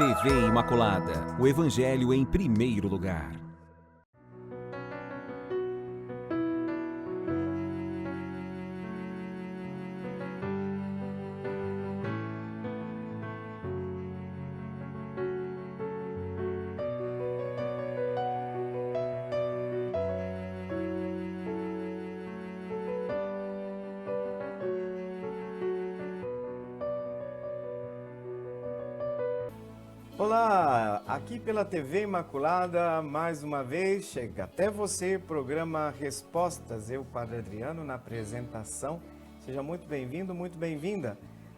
TV Imaculada, o Evangelho em primeiro lugar. Olá, aqui pela TV Imaculada, mais uma vez, chega até você, programa Respostas, eu, Padre Adriano, na apresentação. Seja muito bem-vindo, muito bem-vinda.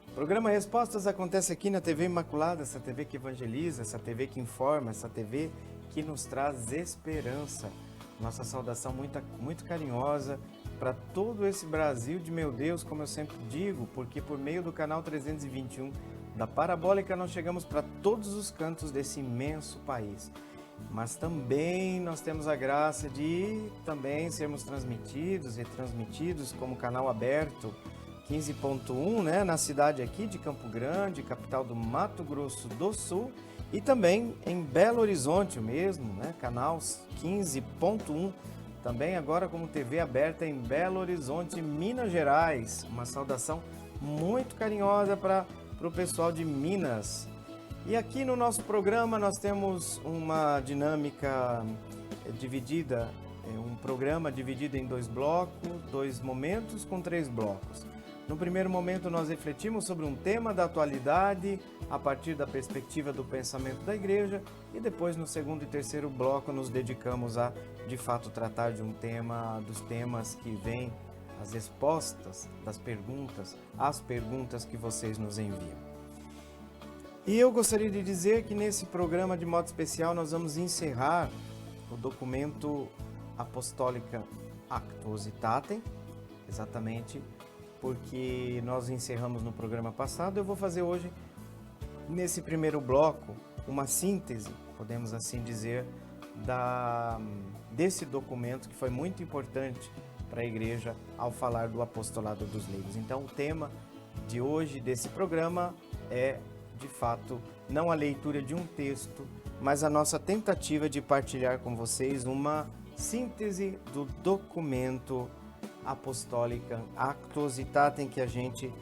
O programa Respostas acontece aqui na TV Imaculada, essa TV que evangeliza, essa TV que informa, essa TV que nos traz esperança. Nossa saudação muito carinhosa para todo esse Brasil de meu Deus, como eu sempre digo, porque por meio do canal 321 da Parabólica nós chegamos para todos os cantos desse imenso país. Mas também nós temos a graça de também sermos transmitidos e retransmitidos como canal aberto 15.1, né, na cidade aqui de Campo Grande, capital do Mato Grosso do Sul, e também em Belo Horizonte mesmo, né, canal 15.1, também agora como TV aberta em Belo Horizonte, Minas Gerais. Uma saudação muito carinhosa para o pessoal de Minas. E aqui no nosso programa nós temos uma dinâmica dividida, um programa dividido em dois blocos, dois momentos com 3 blocos. No primeiro momento nós refletimos sobre um tema da atualidade a partir da perspectiva do pensamento da igreja, e depois no segundo e terceiro bloco nos dedicamos a, de fato, tratar de um tema, dos temas que vêm, as respostas das perguntas, as perguntas que vocês nos enviam. E eu gostaria de dizer que nesse programa de modo especial nós vamos encerrar o documento Apostólica Actuositatem, exatamente porque nós encerramos no programa passado. Eu vou fazer hoje, nesse primeiro bloco, uma síntese, podemos assim dizer, desse documento que foi muito importante para a igreja ao falar do apostolado dos leigos. Então o tema de hoje desse programa é, de fato, não a leitura de um texto, mas a nossa tentativa de partilhar com vocês uma síntese do documento Apostólica Actuositatem que a gente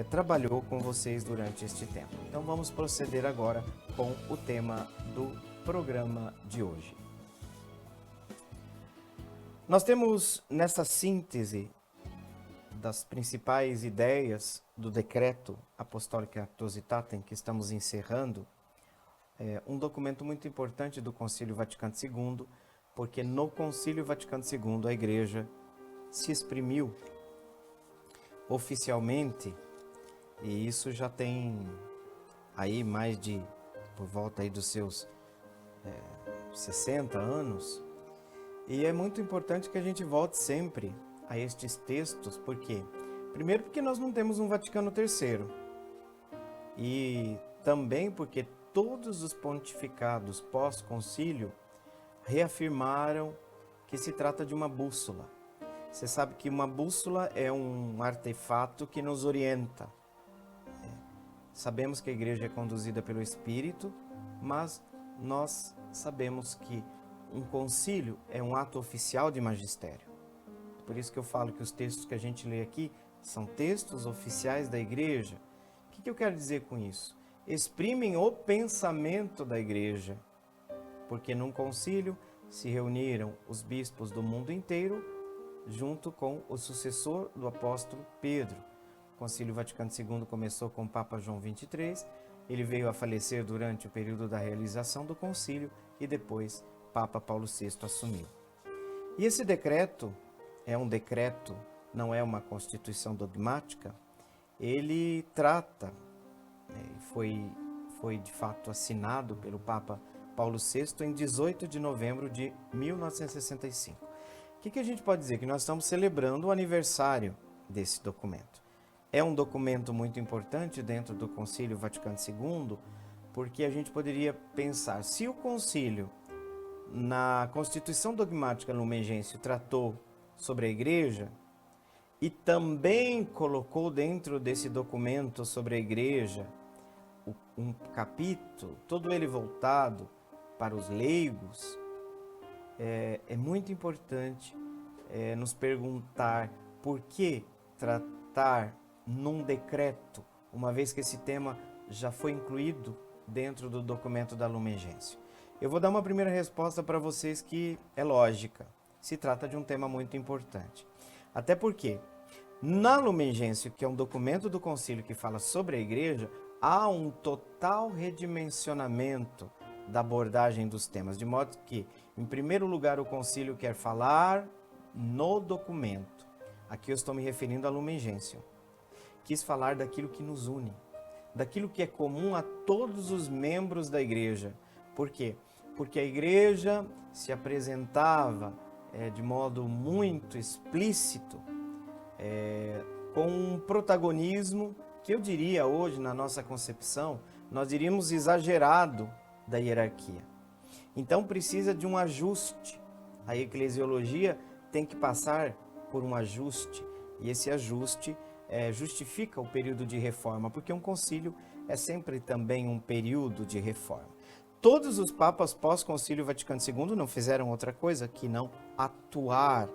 trabalhou com vocês durante este tempo. Então vamos proceder agora com o tema do programa de hoje. Nós temos nessa síntese das principais ideias do decreto Apostólica Actuositatem que estamos encerrando, um documento muito importante do Concílio Vaticano II, porque no Concílio Vaticano II a Igreja se exprimiu oficialmente, e isso já tem aí mais de, por volta aí dos seus 60 anos, e é muito importante que a gente volte sempre a estes textos, porque primeiro porque nós não temos um Vaticano III, e também porque todos os pontificados pós-concílio reafirmaram que se trata de uma bússola. Você sabe que uma bússola é um artefato que nos orienta. Sabemos que a igreja é conduzida pelo Espírito, mas nós sabemos que um concílio é um ato oficial de magistério. Por isso que eu falo que os textos que a gente lê aqui são textos oficiais da igreja. O que eu quero dizer com isso? Exprimem o pensamento da igreja, porque num concílio se reuniram os bispos do mundo inteiro junto com o sucessor do apóstolo Pedro. O Concílio Vaticano II começou com o Papa João XXIII, ele veio a falecer durante o período da realização do concílio e depois Papa Paulo VI assumiu. E esse decreto é um decreto, não é uma constituição dogmática, ele trata, foi de fato assinado pelo Papa Paulo VI em 18 de novembro de 1965. O que a gente pode dizer? Que nós estamos celebrando o aniversário desse documento. É um documento muito importante dentro do Concílio Vaticano II, porque a gente poderia pensar, se o concílio, na Constituição Dogmática Lumen Gentium, tratou sobre a igreja, e também colocou dentro desse documento sobre a igreja um capítulo, todo ele voltado para os leigos, é muito importante nos perguntar por que tratar num decreto, uma vez que esse tema já foi incluído dentro do documento da Lumen Gentium. Eu vou dar uma primeira resposta para vocês que é lógica. Se trata de um tema muito importante. Até porque, na Lumen Gentium, que é um documento do concílio que fala sobre a igreja, há um total redimensionamento da abordagem dos temas, de modo que, em primeiro lugar, o concílio quer falar no documento. Aqui eu estou me referindo à Lumen Gentium. Quis falar daquilo que nos une, daquilo que é comum a todos os membros da igreja. Por quê? Porque a igreja se apresentava de modo muito explícito, com um protagonismo que eu diria hoje, na nossa concepção, nós diríamos exagerado da hierarquia. Então precisa de um ajuste. A eclesiologia tem que passar por um ajuste, e esse ajuste justifica o período de reforma, porque um concílio é sempre também um período de reforma. Todos os papas pós-concílio Vaticano II não fizeram outra coisa que não atuar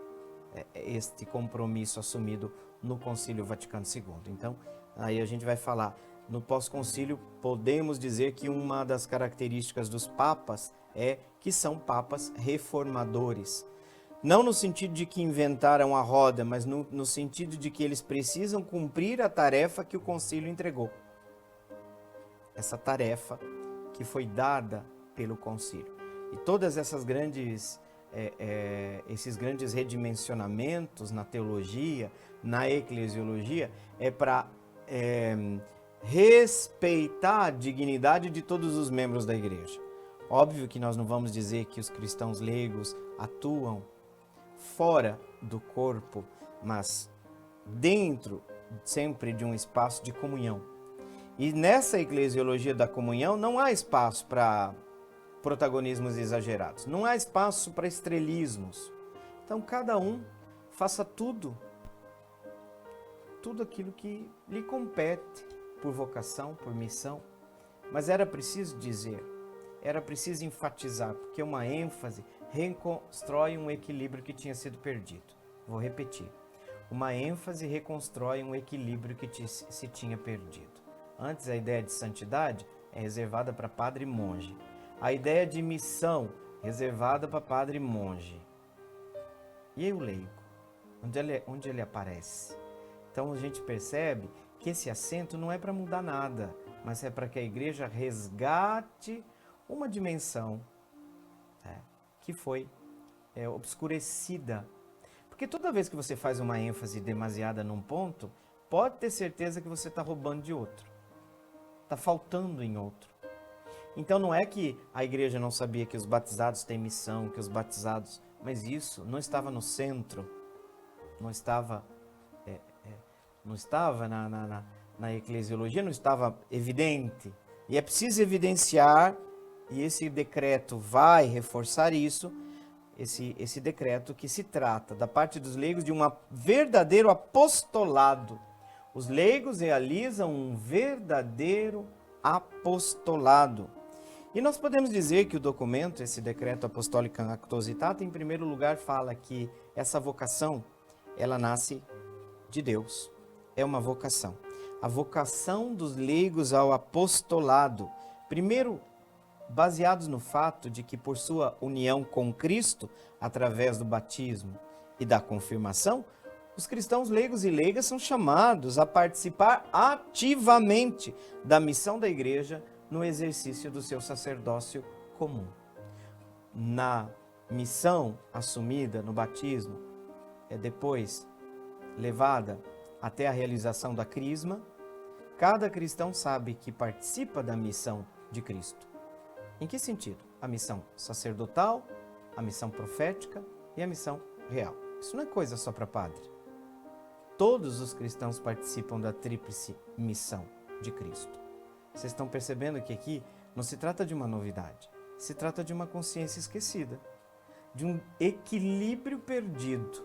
este compromisso assumido no concílio Vaticano II. Então, aí a gente vai falar, no pós-concílio, podemos dizer que uma das características dos papas é que são papas reformadores. Não no sentido de que inventaram a roda, mas no sentido de que eles precisam cumprir a tarefa que o concílio entregou. Essa tarefa que foi dada pelo concílio. E todas essas esses grandes redimensionamentos na teologia, na eclesiologia, é para respeitar a dignidade de todos os membros da igreja. Óbvio que nós não vamos dizer que os cristãos leigos atuam fora do corpo, mas dentro sempre de um espaço de comunhão. E nessa eclesiologia da comunhão não há espaço para protagonismos exagerados, não há espaço para estrelismos. Então cada um faça tudo aquilo que lhe compete por vocação, por missão. Mas era preciso dizer, era preciso enfatizar, porque uma ênfase reconstrói um equilíbrio que tinha sido perdido. Vou repetir, uma ênfase reconstrói um equilíbrio que se tinha perdido. Antes, a ideia de santidade é reservada para padre e monge. A ideia de missão, reservada para padre e monge. E aí o leigo? Onde ele aparece? Então, a gente percebe que esse assento não é para mudar nada, mas é para que a igreja resgate uma dimensão que foi obscurecida. Porque toda vez que você faz uma ênfase demasiada num ponto, pode ter certeza que você está roubando de outro. Está faltando em outro. Então não é que a igreja não sabia que os batizados têm missão, que os batizados... Mas isso não estava no centro, não estava na eclesiologia, não estava evidente. E é preciso evidenciar, e esse decreto vai reforçar isso, esse decreto que se trata da parte dos leigos de um verdadeiro apostolado. Os leigos realizam um verdadeiro apostolado. E nós podemos dizer que o documento, esse decreto apostólico Actuositatis, em primeiro lugar fala que essa vocação, ela nasce de Deus. É uma vocação. A vocação dos leigos ao apostolado. Primeiro, baseados no fato de que por sua união com Cristo, através do batismo e da confirmação, os cristãos leigos e leigas são chamados a participar ativamente da missão da igreja no exercício do seu sacerdócio comum. Na missão assumida no batismo, depois levada até a realização da crisma, cada cristão sabe que participa da missão de Cristo. Em que sentido? A missão sacerdotal, a missão profética e a missão real. Isso não é coisa só para padre. Todos os cristãos participam da tríplice missão de Cristo. Vocês estão percebendo que aqui não se trata de uma novidade, se trata de uma consciência esquecida, de um equilíbrio perdido.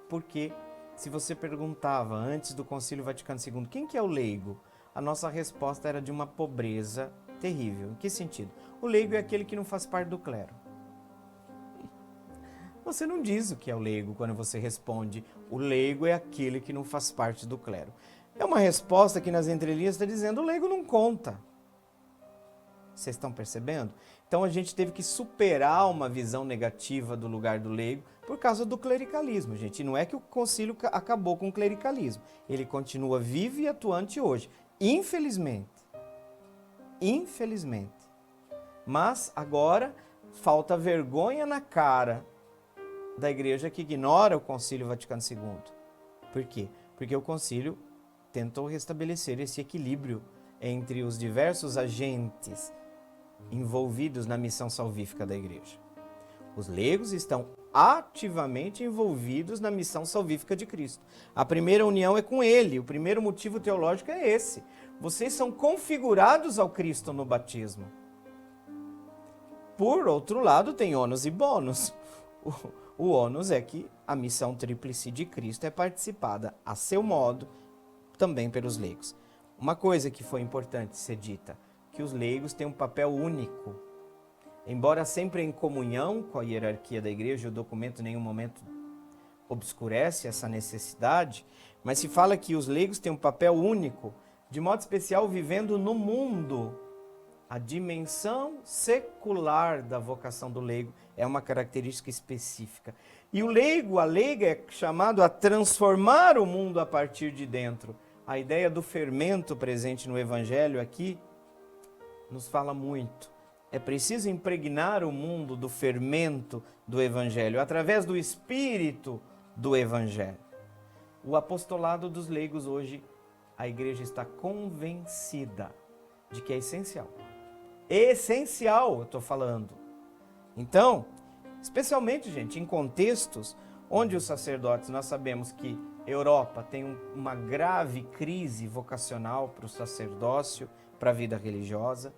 Porque se você perguntava antes do Concílio Vaticano II, quem que é o leigo? a nossa resposta era de uma pobreza terrível. Em que sentido? O leigo é aquele que não faz parte do clero. Você não diz o que é o leigo quando você responde, o leigo é aquele que não faz parte do clero. É uma resposta que nas entrelinhas está dizendo, o leigo não conta. Vocês estão percebendo? Então a gente teve que superar uma visão negativa do lugar do leigo por causa do clericalismo, gente. E não é que o concílio acabou com o clericalismo. Ele continua vivo e atuante hoje. Infelizmente. Infelizmente. Mas agora falta vergonha na cara da igreja que ignora o Concílio Vaticano II. Por quê? Porque o concílio tentou restabelecer esse equilíbrio entre os diversos agentes envolvidos na missão salvífica da igreja. Os leigos estão ativamente envolvidos na missão salvífica de Cristo. A primeira união é com Ele. O primeiro motivo teológico é esse. Vocês são configurados ao Cristo no batismo. Por outro lado, tem ônus e bônus. O ônus é que a missão tríplice de Cristo é participada, a seu modo, também pelos leigos. Uma coisa que foi importante ser dita, que os leigos têm um papel único. Embora sempre em comunhão com a hierarquia da igreja, o documento em nenhum momento obscurece essa necessidade, mas se fala que os leigos têm um papel único, de modo especial vivendo no mundo. A dimensão secular da vocação do leigo é uma característica específica. E o leigo, a leiga, é chamado a transformar o mundo a partir de dentro. A ideia do fermento presente no Evangelho aqui nos fala muito. É preciso impregnar o mundo do fermento do Evangelho, através do espírito do Evangelho. O apostolado dos leigos hoje, a igreja está convencida de que é essencial. Essencial, eu estou falando. Então, especialmente, gente, em contextos onde os sacerdotes, nós sabemos que a Europa tem uma grave crise vocacional para o sacerdócio, para a vida religiosa,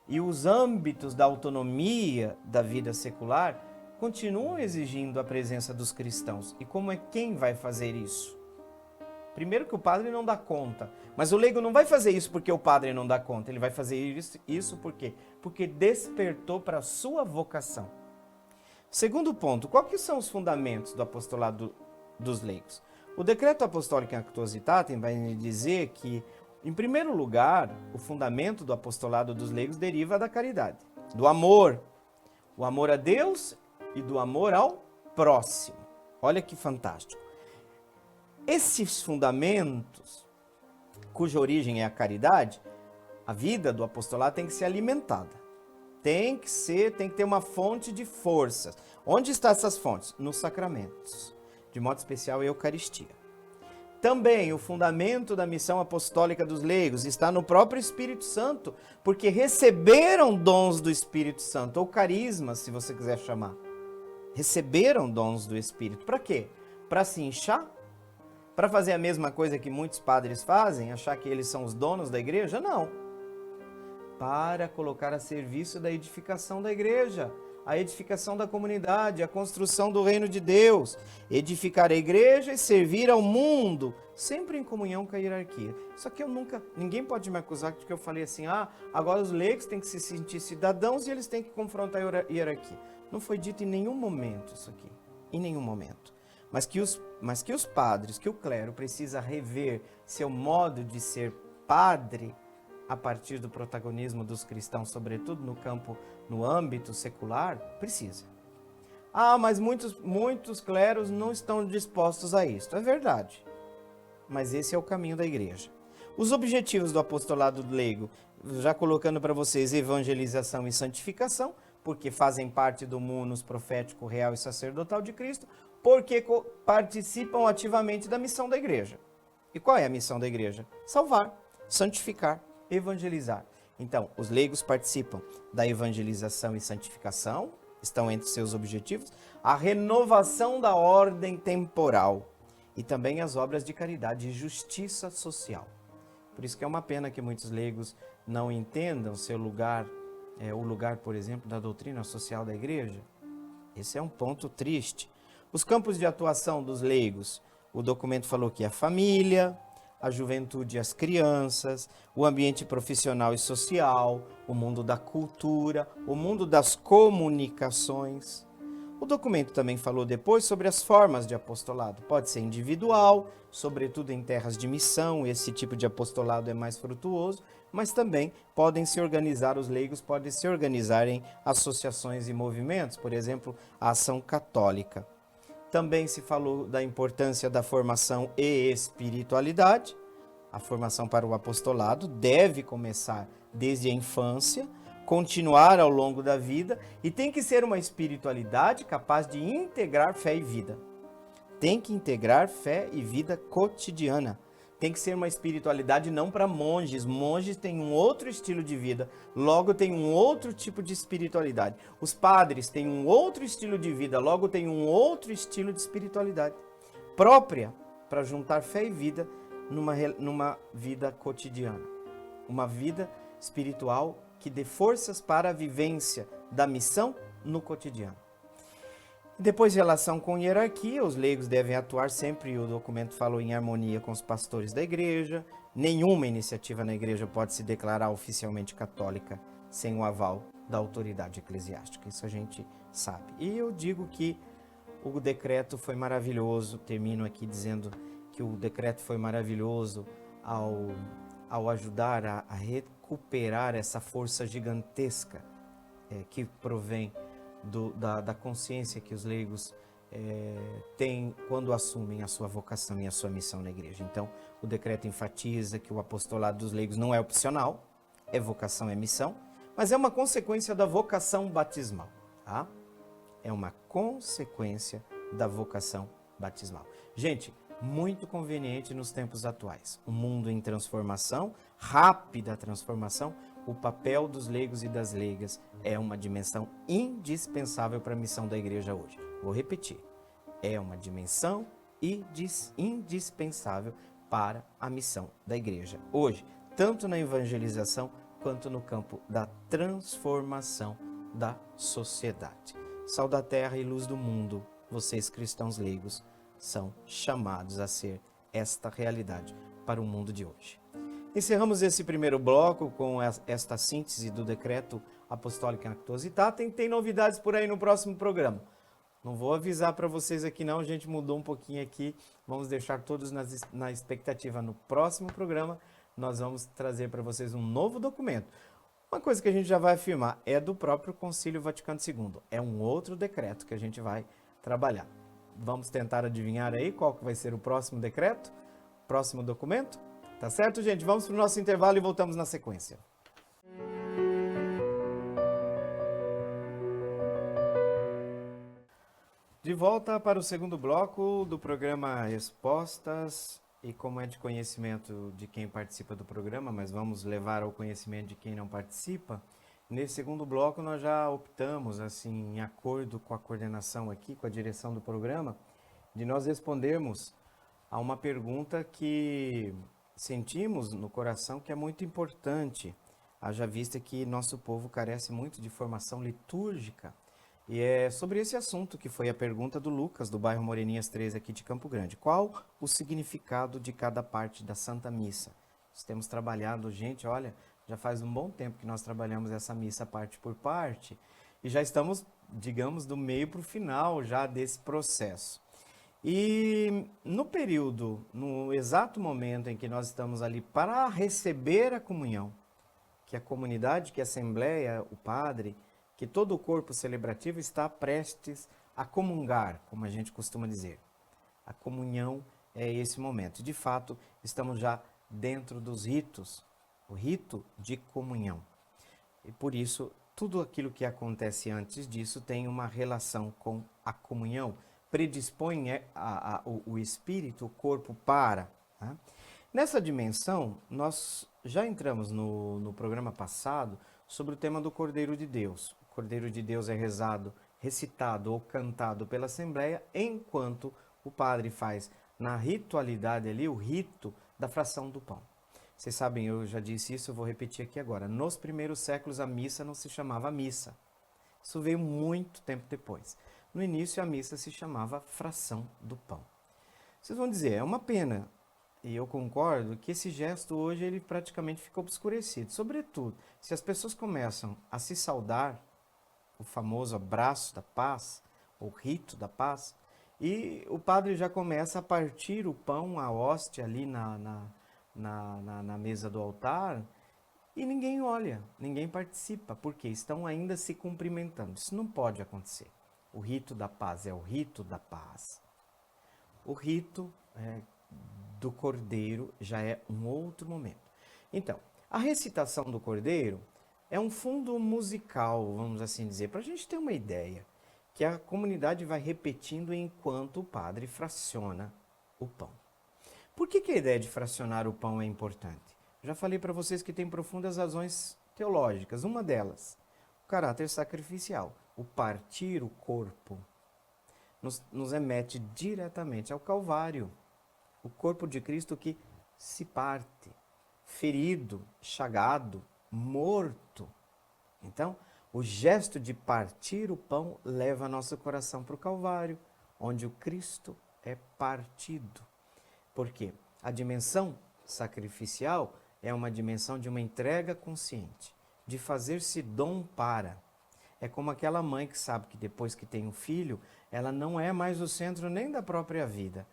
e os âmbitos da autonomia da vida secular continuam exigindo a presença dos cristãos. E como é quem vai fazer isso? Primeiro que o padre não dá conta, mas o leigo não vai fazer isso porque o padre não dá conta, ele vai fazer isso por quê? Porque despertou para a sua vocação. Segundo ponto, quais que são os fundamentos do apostolado dos leigos? O decreto apostólico Actuositatem vai dizer que, em primeiro lugar, o fundamento do apostolado dos leigos deriva da caridade, do amor, o amor a Deus e do amor ao próximo. Olha que fantástico. Esses fundamentos, cuja origem é a caridade, a vida do apostolado tem que ser alimentada. Tem que ter uma fonte de forças. Onde estão essas fontes? Nos sacramentos, de modo especial a Eucaristia. Também o fundamento da missão apostólica dos leigos está no próprio Espírito Santo, porque receberam dons do Espírito Santo, ou carismas, se você quiser chamar. Receberam dons do Espírito. Para quê? Para se inchar? Para fazer a mesma coisa que muitos padres fazem, achar que eles são os donos da igreja? Não. Para colocar a serviço da edificação da igreja, a edificação da comunidade, a construção do reino de Deus, edificar a igreja e servir ao mundo, sempre em comunhão com a hierarquia. Só que ninguém pode me acusar de que eu falei assim, agora os leigos têm que se sentir cidadãos e eles têm que confrontar a hierarquia. Não foi dito em nenhum momento isso aqui, em nenhum momento. Mas que os padres, que o clero precisa rever seu modo de ser padre a partir do protagonismo dos cristãos, sobretudo no âmbito secular, precisa. Mas muitos cleros não estão dispostos a isso. É verdade. Mas esse é o caminho da igreja. Os objetivos do apostolado leigo, já colocando para vocês evangelização e santificação, porque fazem parte do munus profético real e sacerdotal de Cristo, porque participam ativamente da missão da igreja. E qual é a missão da igreja? Salvar, santificar, evangelizar. Então, os leigos participam da evangelização e santificação, estão entre seus objetivos, a renovação da ordem temporal e também as obras de caridade e justiça social. Por isso que é uma pena que muitos leigos não entendam seu lugar, o lugar, por exemplo, da doutrina social da igreja. Esse é um ponto triste. Os campos de atuação dos leigos, o documento falou que a família, a juventude e as crianças, o ambiente profissional e social, o mundo da cultura, o mundo das comunicações. O documento também falou depois sobre as formas de apostolado. Pode ser individual, sobretudo em terras de missão, esse tipo de apostolado é mais frutuoso, mas também podem se organizar, os leigos podem se organizar em associações e movimentos, por exemplo, a Ação Católica. Também se falou da importância da formação e espiritualidade. A formação para o apostolado deve começar desde a infância, continuar ao longo da vida e tem que ser uma espiritualidade capaz de integrar fé e vida. Tem que integrar fé e vida cotidiana. Tem que ser uma espiritualidade não para monges. Monges têm um outro estilo de vida, logo tem um outro tipo de espiritualidade. Os padres têm um outro estilo de vida, logo tem um outro estilo de espiritualidade própria para juntar fé e vida numa vida cotidiana. Uma vida espiritual que dê forças para a vivência da missão no cotidiano. Depois, relação com hierarquia, os leigos devem atuar sempre, e o documento falou, em harmonia com os pastores da igreja. Nenhuma iniciativa na igreja pode se declarar oficialmente católica sem o aval da autoridade eclesiástica. Isso a gente sabe. E eu digo que o decreto foi maravilhoso, termino aqui dizendo que o decreto foi maravilhoso ao ajudar a recuperar essa força gigantesca que provém da consciência que os leigos têm quando assumem a sua vocação e a sua missão na igreja. Então, o decreto enfatiza que o apostolado dos leigos não é opcional, é vocação, é missão, mas é uma consequência da vocação batismal. Tá? É uma consequência da vocação batismal. Gente, muito conveniente nos tempos atuais. Um mundo em transformação, rápida transformação, o papel dos leigos e das leigas é uma dimensão indispensável para a missão da igreja hoje. Vou repetir, é uma dimensão indispensável para a missão da igreja hoje, tanto na evangelização quanto no campo da transformação da sociedade. Sal da terra e luz do mundo, vocês cristãos leigos são chamados a ser esta realidade para o mundo de hoje. Encerramos esse primeiro bloco com esta síntese do decreto apostólico Actuositatem. Tem novidades por aí no próximo programa. Não vou avisar para vocês aqui não, a gente mudou um pouquinho aqui. Vamos deixar todos na expectativa. No próximo programa nós vamos trazer para vocês um novo documento. Uma coisa que a gente já vai afirmar é do próprio Concílio Vaticano II. É um outro decreto que a gente vai trabalhar. Vamos tentar adivinhar aí qual que vai ser o próximo decreto, próximo documento? Tá certo, gente? Vamos para o nosso intervalo e voltamos na sequência. De volta para o segundo bloco do programa Respostas. E como é de conhecimento de quem participa do programa, mas vamos levar ao conhecimento de quem não participa, nesse segundo bloco nós já optamos, assim, em acordo com a coordenação aqui, com a direção do programa, de nós respondermos a uma pergunta que sentimos no coração que é muito importante, haja vista que nosso povo carece muito de formação litúrgica. E é sobre esse assunto que foi a pergunta do Lucas, do bairro Moreninhas 13, aqui de Campo Grande. Qual o significado de cada parte da Santa Missa? Nós temos trabalhado, gente, olha, já faz um bom tempo que nós trabalhamos essa missa parte por parte e já estamos, digamos, do meio para o final já desse processo. E no período, no exato momento em que nós estamos ali para receber a comunhão, que a comunidade, que a assembleia, o padre, que todo o corpo celebrativo está prestes a comungar, como a gente costuma dizer. A comunhão é esse momento. De fato, estamos já dentro dos ritos, o rito de comunhão. E por isso, tudo aquilo que acontece antes disso tem uma relação com a comunhão, predispõe o espírito, o corpo para. Tá? Nessa dimensão, nós já entramos no programa passado sobre o tema do Cordeiro de Deus. O Cordeiro de Deus é recitado ou cantado pela Assembleia, enquanto o padre faz na ritualidade ali o rito da fração do pão. Vocês sabem, eu já disse isso, eu vou repetir aqui agora. Nos primeiros séculos a missa não se chamava missa. Isso veio muito tempo depois. No início a missa se chamava fração do pão. Vocês vão dizer, é uma pena E eu concordo que esse gesto hoje ele praticamente fica obscurecido. Sobretudo, se as pessoas começam a se saudar, o famoso abraço da paz, o rito da paz, e o padre já começa a partir o pão, a hóstia ali na mesa do altar, e ninguém olha, ninguém participa, porque estão ainda se cumprimentando. Isso não pode acontecer. O rito da paz é o rito da paz. O rito do cordeiro já é um outro momento. Então, a recitação do cordeiro é um fundo musical, vamos assim dizer, para a gente ter uma ideia, que a comunidade vai repetindo enquanto o padre fraciona o pão. Por que a ideia de fracionar o pão é importante? Já falei para vocês que tem profundas razões teológicas. Uma delas, o caráter sacrificial, o partir o corpo, nos remete diretamente ao Calvário. O corpo de Cristo que se parte, ferido, chagado, morto. Então, o gesto de partir o pão leva nosso coração para o Calvário, onde o Cristo é partido. Por quê? A dimensão sacrificial é uma dimensão de uma entrega consciente, de fazer-se dom para. É como aquela mãe que sabe que depois que tem um filho, ela não é mais o centro nem da própria vida.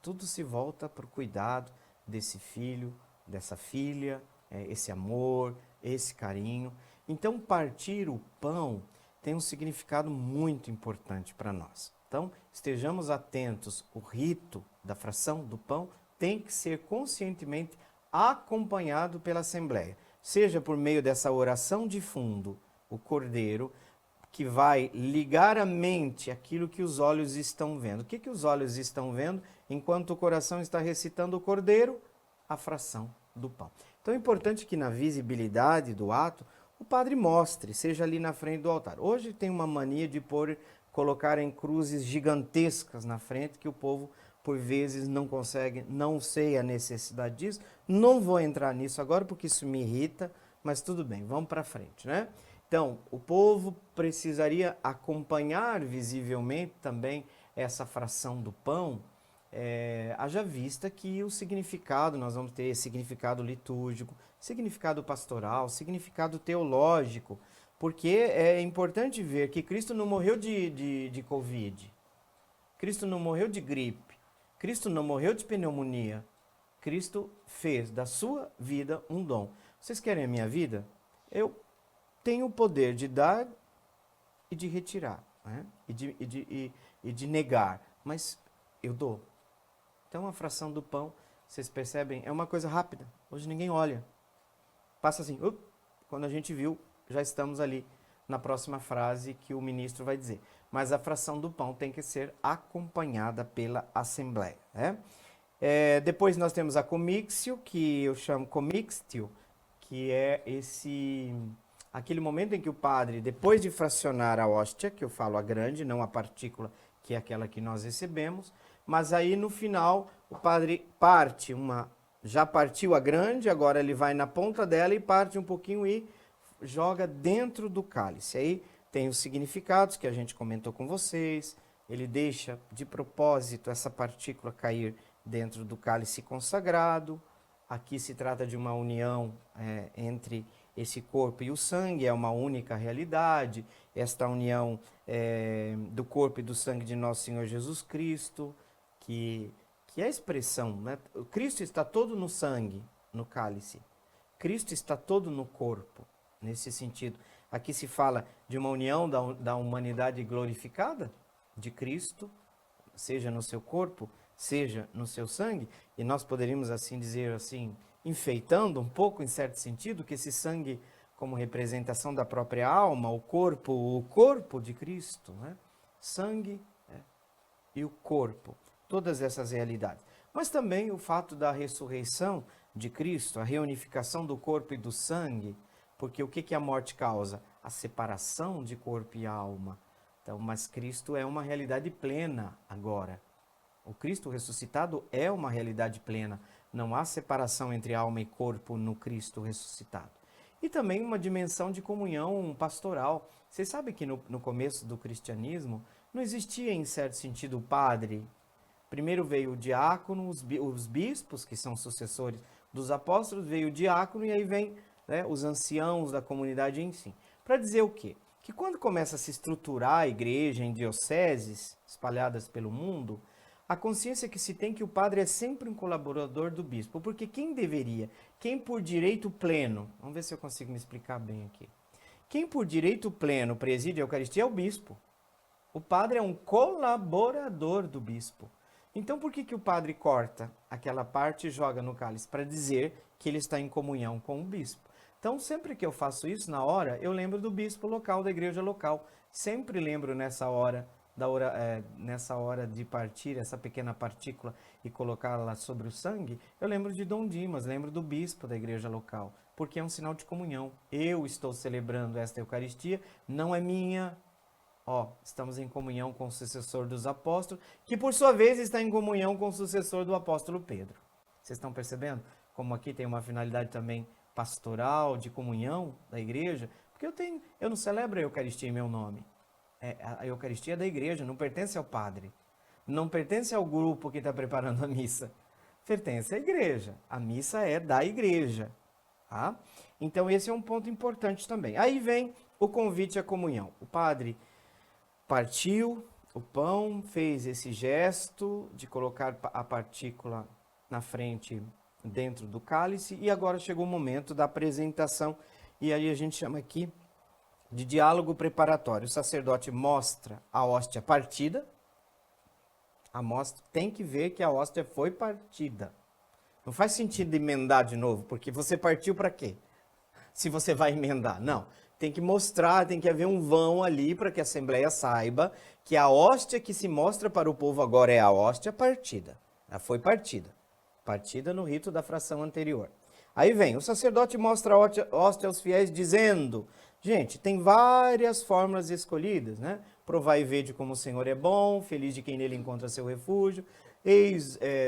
Tudo se volta para o cuidado desse filho, dessa filha, esse amor, esse carinho. Então, partir o pão tem um significado muito importante para nós. Então, estejamos atentos. O rito da fração do pão tem que ser conscientemente acompanhado pela Assembleia, seja por meio dessa oração de fundo, o cordeiro, que vai ligar a mente àquilo que os olhos estão vendo. O que os olhos estão vendo enquanto o coração está recitando o cordeiro? A fração do pão. Então é importante que na visibilidade do ato, o padre mostre, seja ali na frente do altar. Hoje tem uma mania de colocar em cruzes gigantescas na frente, que o povo por vezes não consegue, não sei a necessidade disso, não vou entrar nisso agora porque isso me irrita, mas tudo bem, vamos para frente, né? Então, o povo precisaria acompanhar visivelmente também essa fração do pão, haja vista que o significado, nós vamos ter significado litúrgico, significado pastoral, significado teológico, porque é importante ver que Cristo não morreu de Covid, Cristo não morreu de gripe, Cristo não morreu de pneumonia, Cristo fez da sua vida um dom. Vocês querem a minha vida? Eu tenho o poder de dar e de retirar, né? e de negar, mas eu dou. Então a fração do pão, vocês percebem, é uma coisa rápida. Hoje ninguém olha. Passa assim, quando a gente viu, já estamos ali na próxima frase que o ministro vai dizer. Mas a fração do pão tem que ser acompanhada pela Assembleia, né? Depois nós temos a comixio, que eu chamo comixtio, que é aquele momento em que o padre, depois de fracionar a hóstia, que eu falo a grande, não a partícula, que é aquela que nós recebemos, mas aí no final o padre já partiu a grande, agora ele vai na ponta dela e parte um pouquinho e joga dentro do cálice. Aí tem os significados que a gente comentou com vocês, ele deixa de propósito essa partícula cair dentro do cálice consagrado. Aqui se trata de uma união entre esse corpo e o sangue, é uma única realidade, esta união do corpo e do sangue de nosso Senhor Jesus Cristo, que é a expressão, né? Cristo está todo no sangue, no cálice, Cristo está todo no corpo, nesse sentido. Aqui se fala de uma união da humanidade glorificada de Cristo, seja no seu corpo, seja no seu sangue, e nós poderíamos assim dizer assim, enfeitando um pouco em certo sentido, que esse sangue como representação da própria alma, o corpo de Cristo, né? Sangue e o corpo, todas essas realidades. Mas também o fato da ressurreição de Cristo, a reunificação do corpo e do sangue, porque o que a morte causa? A separação de corpo e alma. Então, mas Cristo é uma realidade plena agora. O Cristo ressuscitado é uma realidade plena. Não há separação entre alma e corpo no Cristo ressuscitado. E também uma dimensão de comunhão pastoral. Vocês sabem que no começo do cristianismo não existia, em certo sentido, o padre Primeiro veio o diácono, os bispos, que são sucessores dos apóstolos, veio o diácono e aí vem, né, os anciãos da comunidade em si. Para dizer o quê? Que quando começa a se estruturar a igreja em dioceses espalhadas pelo mundo, a consciência que se tem que o padre é sempre um colaborador do bispo, porque quem por direito pleno, vamos ver se eu consigo me explicar bem aqui, quem por direito pleno preside a Eucaristia é o bispo. O padre é um colaborador do bispo. Então por que o padre corta aquela parte e joga no cálice? Para dizer que ele está em comunhão com o bispo. Então sempre que eu faço isso, na hora, eu lembro do bispo local, da igreja local. Sempre lembro nessa hora de partir essa pequena partícula e colocá-la sobre o sangue, eu lembro de Dom Dimas, lembro do bispo da igreja local, porque é um sinal de comunhão. Eu estou celebrando esta Eucaristia, não é minha. Estamos em comunhão com o sucessor dos apóstolos, que por sua vez está em comunhão com o sucessor do apóstolo Pedro. Vocês estão percebendo como aqui tem uma finalidade também pastoral, de comunhão da igreja? Porque eu não celebro a Eucaristia em meu nome. A Eucaristia é da igreja, não pertence ao padre. Não pertence ao grupo que está preparando a missa. Pertence à igreja. A missa é da igreja. Tá? Então esse é um ponto importante também. Aí vem o convite à comunhão. O padre partiu o pão, fez esse gesto de colocar a partícula na frente, dentro do cálice, e agora chegou o momento da apresentação, e aí a gente chama aqui de diálogo preparatório. O sacerdote mostra a hóstia partida, tem que ver que a hóstia foi partida. Não faz sentido emendar de novo, porque você partiu para quê? Se você vai emendar, não. Tem que mostrar, tem que haver um vão ali para que a Assembleia saiba que a hóstia que se mostra para o povo agora é a hóstia partida. Ela foi partida. Partida no rito da fração anterior. Aí vem, o sacerdote mostra a hóstia aos fiéis dizendo, gente, tem várias fórmulas escolhidas, né? Provai e vede como o Senhor é bom, feliz de quem nele encontra seu refúgio.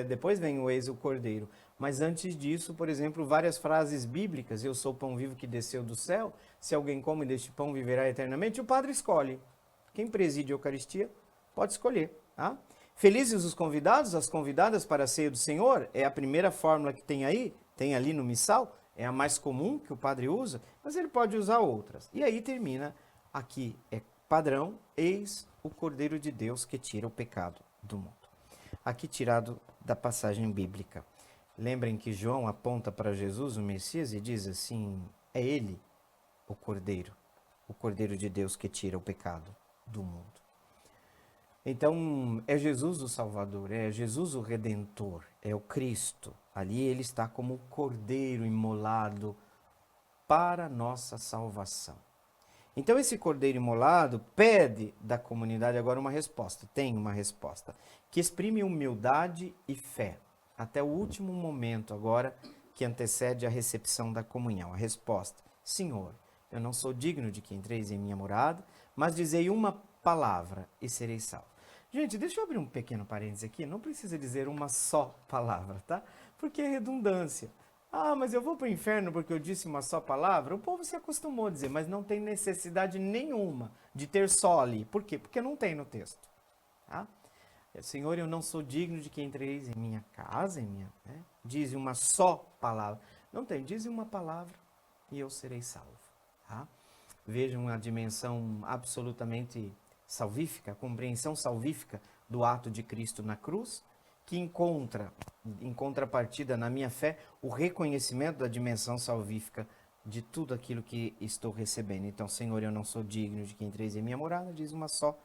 Depois vem o eis o cordeiro. Mas antes disso, por exemplo, várias frases bíblicas, eu sou o pão vivo que desceu do céu, se alguém come deste pão viverá eternamente, o padre escolhe. Quem preside a Eucaristia pode escolher. Tá? Felizes os convidados, as convidadas para a ceia do Senhor, é a primeira fórmula que tem ali no missal, é a mais comum que o padre usa, mas ele pode usar outras. E aí termina, aqui é padrão, eis o Cordeiro de Deus que tira o pecado do mundo. Aqui tirado da passagem bíblica. Lembrem que João aponta para Jesus, o Messias, e diz assim, é ele o Cordeiro de Deus que tira o pecado do mundo. Então, é Jesus o Salvador, é Jesus o Redentor, é o Cristo. Ali ele está como o Cordeiro imolado para nossa salvação. Então, esse Cordeiro imolado pede da comunidade agora uma resposta, tem uma resposta, que exprime humildade e fé, até o último momento agora que antecede a recepção da comunhão. A resposta, Senhor, eu não sou digno de que entreis em minha morada, mas dizei uma palavra e serei salvo. Gente, deixa eu abrir um pequeno parênteses aqui, não precisa dizer uma só palavra, tá? Porque é redundância. Mas eu vou para o inferno porque eu disse uma só palavra? O povo se acostumou a dizer, mas não tem necessidade nenhuma de ter só ali. Por quê? Porque não tem no texto. Tá? Senhor, eu não sou digno de que entreis em minha casa, diz uma só palavra. Não tem, diz uma palavra e eu serei salvo. Tá? Vejam a dimensão absolutamente salvífica, a compreensão salvífica do ato de Cristo na cruz, que encontra, em contrapartida na minha fé, o reconhecimento da dimensão salvífica de tudo aquilo que estou recebendo. Então, Senhor, eu não sou digno de que entreis em minha morada, diz uma só,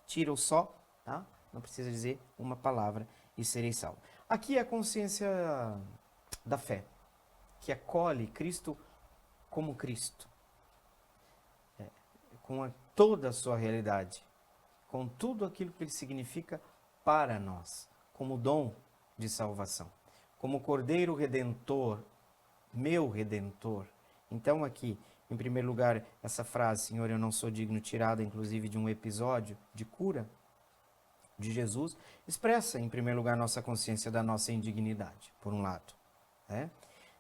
tira o só, tá? Não precisa dizer uma palavra e serei salvo. Aqui é a consciência da fé, que acolhe Cristo como Cristo, com toda a sua realidade, com tudo aquilo que ele significa para nós, como dom de salvação, como Cordeiro Redentor, meu Redentor. Então aqui, em primeiro lugar, essa frase, Senhor, eu não sou digno, tirada inclusive de um episódio de cura de Jesus, expressa, em primeiro lugar, nossa consciência da nossa indignidade, por um lado.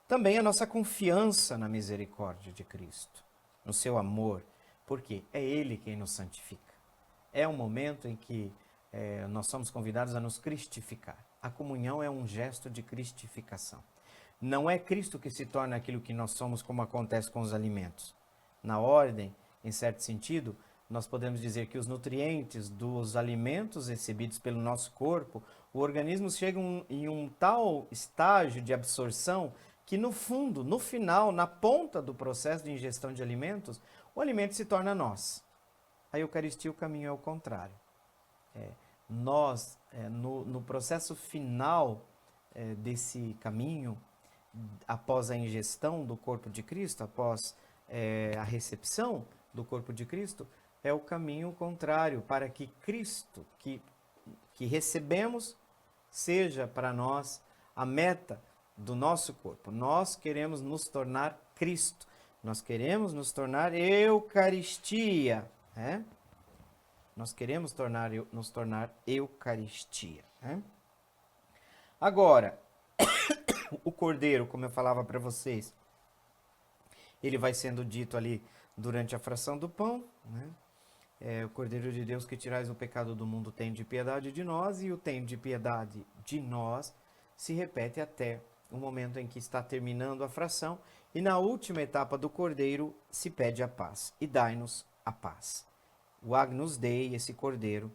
Também a nossa confiança na misericórdia de Cristo, no seu amor, porque é Ele quem nos santifica. É um momento em que nós somos convidados a nos cristificar. A comunhão é um gesto de cristificação. Não é Cristo que se torna aquilo que nós somos, como acontece com os alimentos. Na ordem, em certo sentido, nós podemos dizer que os nutrientes dos alimentos recebidos pelo nosso corpo, o organismo chega em um tal estágio de absorção que no fundo, no final, na ponta do processo de ingestão de alimentos, o alimento se torna nós. A Eucaristia, o caminho é o contrário. No processo final desse caminho, após a ingestão do corpo de Cristo, após a recepção do corpo de Cristo, é o caminho contrário, para que Cristo, que recebemos, seja para nós a meta do nosso corpo. Nós queremos nos tornar Cristo, nós queremos nos tornar Eucaristia, né? Nós queremos nos tornar Eucaristia, né? Agora, o cordeiro, como eu falava para vocês, ele vai sendo dito ali durante a fração do pão, né? O Cordeiro de Deus que tirais o pecado do mundo, tem de piedade de nós, e o tem de piedade de nós se repete até o momento em que está terminando a fração, e na última etapa do Cordeiro se pede a paz, e dai-nos a paz. O Agnus Dei, esse Cordeiro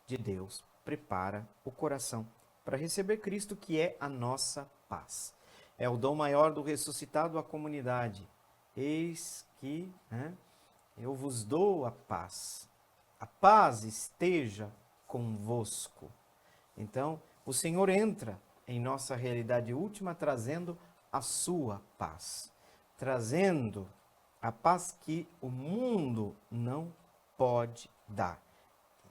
de Deus, prepara o coração para receber Cristo, que é a nossa paz. É o dom maior do ressuscitado à comunidade. Eis que eu vos dou a paz. A paz esteja convosco. Então, o Senhor entra em nossa realidade última, trazendo a sua paz. Trazendo a paz que o mundo não pode dar.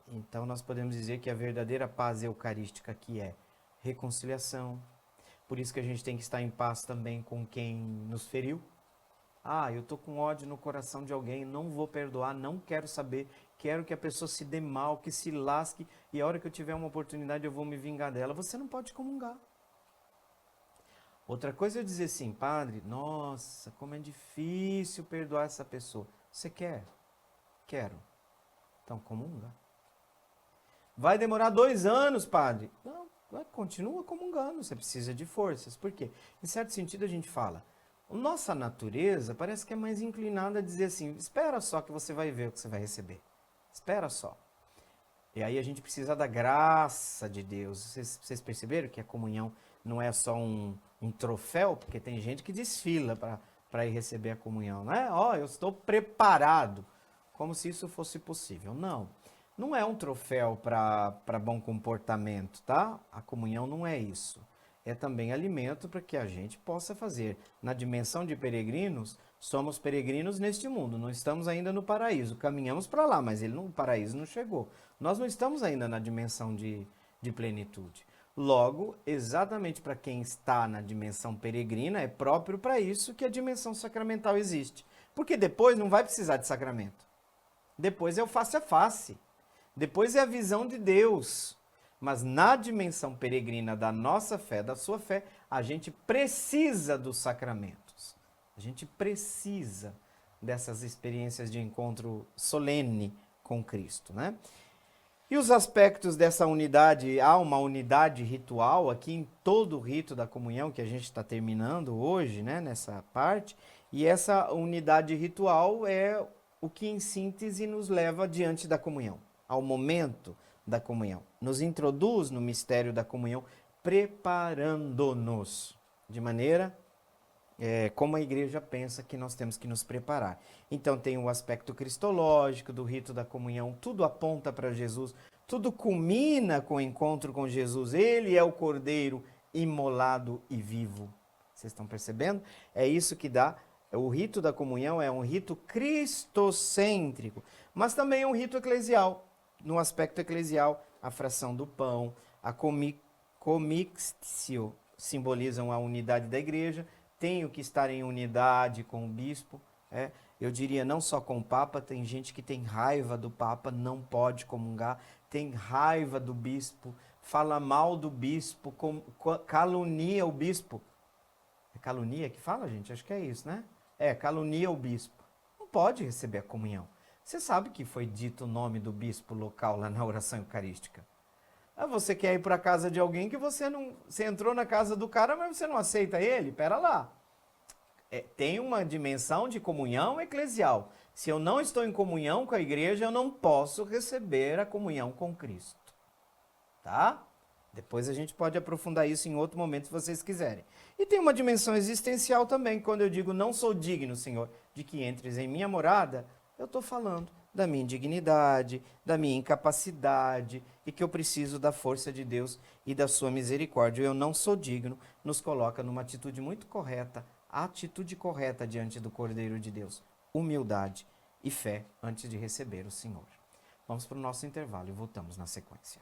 Então, nós podemos dizer que a verdadeira paz eucarística aqui é reconciliação. Por isso que a gente tem que estar em paz também com quem nos feriu. Eu estou com ódio no coração de alguém, não vou perdoar, não quero saber, quero que a pessoa se dê mal, que se lasque, e a hora que eu tiver uma oportunidade eu vou me vingar dela. Você não pode comungar. Outra coisa é dizer assim, padre, nossa, como é difícil perdoar essa pessoa. Você quer? Quero. Então comunga. Vai demorar 2 anos, padre. Não, continua comungando, você precisa de forças. Por quê? Em certo sentido a gente fala, nossa natureza parece que é mais inclinada a dizer assim, espera só que você vai ver o que você vai receber. Espera só. E aí a gente precisa da graça de Deus. Vocês perceberam que a comunhão não é só um troféu? Porque tem gente que desfila para ir receber a comunhão. Não é? Eu estou preparado. Como se isso fosse possível. Não é um troféu para bom comportamento, tá? A comunhão não é isso. É também alimento para que a gente possa fazer. Na dimensão de peregrinos, somos peregrinos neste mundo, não estamos ainda no paraíso. Caminhamos para lá, mas o paraíso não chegou. Nós não estamos ainda na dimensão de plenitude. Logo, exatamente para quem está na dimensão peregrina, é próprio para isso que a dimensão sacramental existe. Porque depois não vai precisar de sacramento. Depois é o face a face. Depois é a visão de Deus. Mas na dimensão peregrina da nossa fé, da sua fé, a gente precisa dos sacramentos. A gente precisa dessas experiências de encontro solene com Cristo, né? E os aspectos dessa unidade, há uma unidade ritual aqui em todo o rito da comunhão que a gente está terminando hoje, né, nessa parte, e essa unidade ritual é o que em síntese nos leva diante da comunhão, ao momento da comunhão. Nos introduz no mistério da comunhão, preparando-nos de maneira como a igreja pensa que nós temos que nos preparar. Então tem o aspecto cristológico do rito da comunhão, tudo aponta para Jesus, tudo culmina com o encontro com Jesus. Ele é o Cordeiro imolado e vivo. Vocês estão percebendo? É isso que dá. O rito da comunhão é um rito cristocêntrico, mas também é um rito eclesial. No aspecto eclesial, a fração do pão, a comixtio simbolizam a unidade da igreja, tenho que estar em unidade com o bispo, eu diria não só com o Papa, tem gente que tem raiva do Papa, não pode comungar, tem raiva do bispo, fala mal do bispo, calunia o bispo. É calunia que fala, gente? Acho que é isso, né? Calunia o bispo. Não pode receber a comunhão. Você sabe que foi dito o nome do bispo local lá na oração eucarística. Ah, você quer ir para a casa de alguém que você não... Você entrou na casa do cara, mas você não aceita ele? Pera lá. Tem uma dimensão de comunhão eclesial. Se eu não estou em comunhão com a igreja, eu não posso receber a comunhão com Cristo. Tá? Depois a gente pode aprofundar isso em outro momento, se vocês quiserem. E tem uma dimensão existencial também. Quando eu digo não sou digno, Senhor, de que entres em minha morada, eu estou falando da minha indignidade, da minha incapacidade e que eu preciso da força de Deus e da sua misericórdia. Eu não sou digno, nos coloca numa atitude muito correta, a atitude correta diante do Cordeiro de Deus. Humildade e fé antes de receber o Senhor. Vamos para o nosso intervalo e voltamos na sequência.